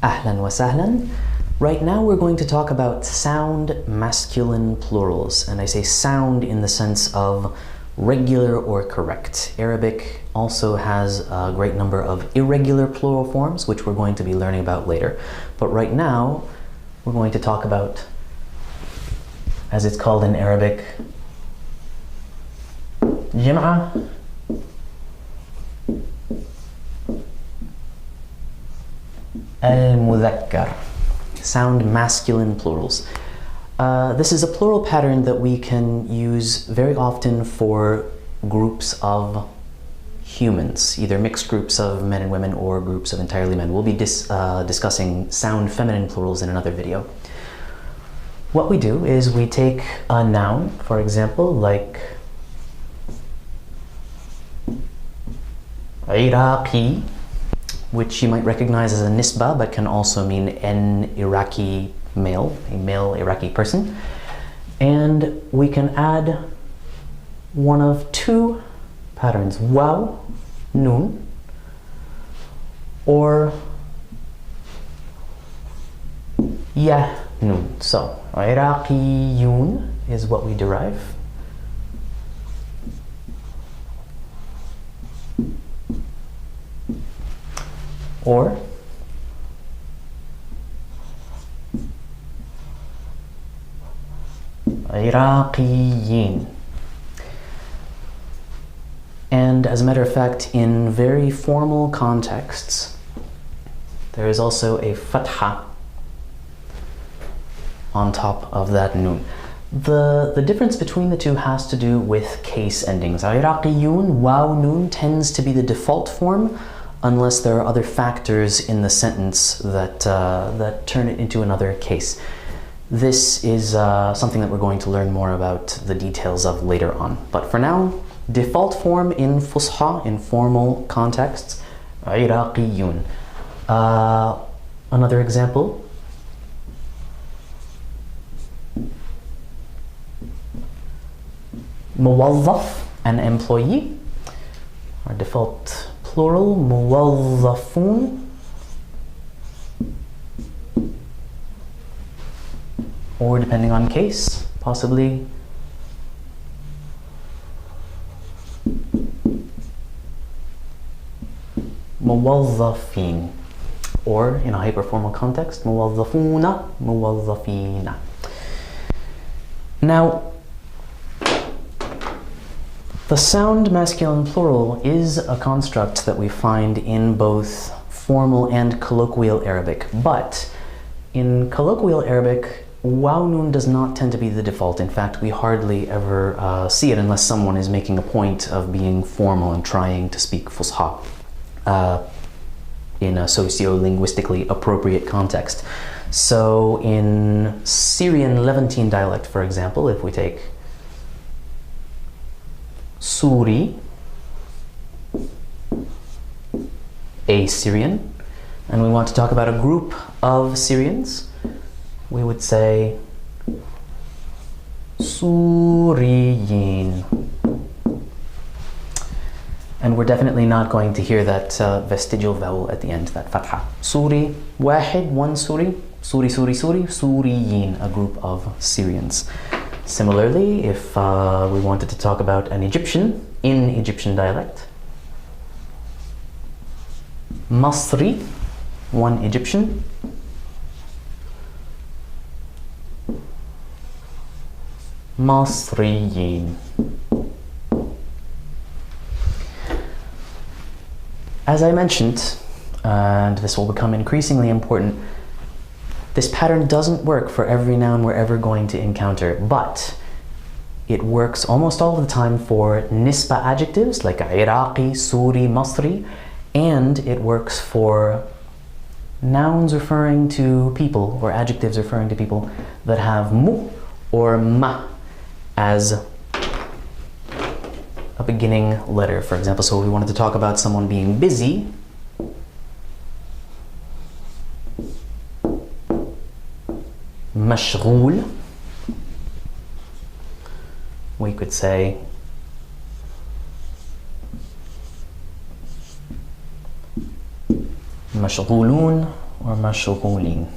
Ahlan wa sahlan. Right now we're going to talk about sound masculine plurals, and I say sound in the sense of regular or correct. Arabic also has a great number of irregular plural forms, which we're going to be learning about later. But right now we're going to talk about, as it's called in Arabic, جمعة المذكر, sound masculine plurals. This is a plural pattern that we can use very often for groups of humans, either mixed groups of men and women or groups of entirely men. We'll be discussing sound feminine plurals in another video. What we do is we take a noun, for example, like Iraqi, which you might recognize as a nisba, but can also mean an Iraqi male, a male Iraqi person. And we can add one of two patterns, waw, noon, or ya, noon. So, Iraqiyun is what we derive. Or Iraqiyin. And as a matter of fact, in very formal contexts, there is also a fatha on top of that noon. The difference between the two has to do with case endings. Iraqiyun, waw noon, tends to be the default form, unless there are other factors in the sentence that turn it into another case. This is something that we're going to learn more about the details of later on. But for now, default form in Fusha, in formal contexts, Iraqiyun. Another example. Muwazzaf, an employee. Our default plural, muwazzafun. Or depending on case, possibly muwazzafin. Or in a hyperformal context, muwazzafuna, muwazzafina. Now, the sound masculine plural is a construct that we find in both formal and colloquial Arabic, but in colloquial Arabic, waw noon does not tend to be the default. In fact, we hardly ever see it unless someone is making a point of being formal and trying to speak Fusha in a socio-linguistically appropriate context. So in Syrian Levantine dialect, for example, if we take Suri, a Syrian, and we want to talk about a group of Syrians, we would say Suriyin. And we're definitely not going to hear that vestigial vowel at the end, that fatha. Suri, wahid, one Suri, Suri, Suri, Suri, Suriyin, a group of Syrians. Similarly, if we wanted to talk about an Egyptian in Egyptian dialect, Masri, one Egyptian, Masriyin. As I mentioned, and this will become increasingly important, this pattern doesn't work for every noun we're ever going to encounter, but it works almost all the time for nisba adjectives like Iraqi, Suri, Masri, and it works for nouns referring to people or adjectives referring to people that have mu or ma as a beginning letter. For example, so if we wanted to talk about someone being busy, مشغول, we could say مشغولون or مشغولين.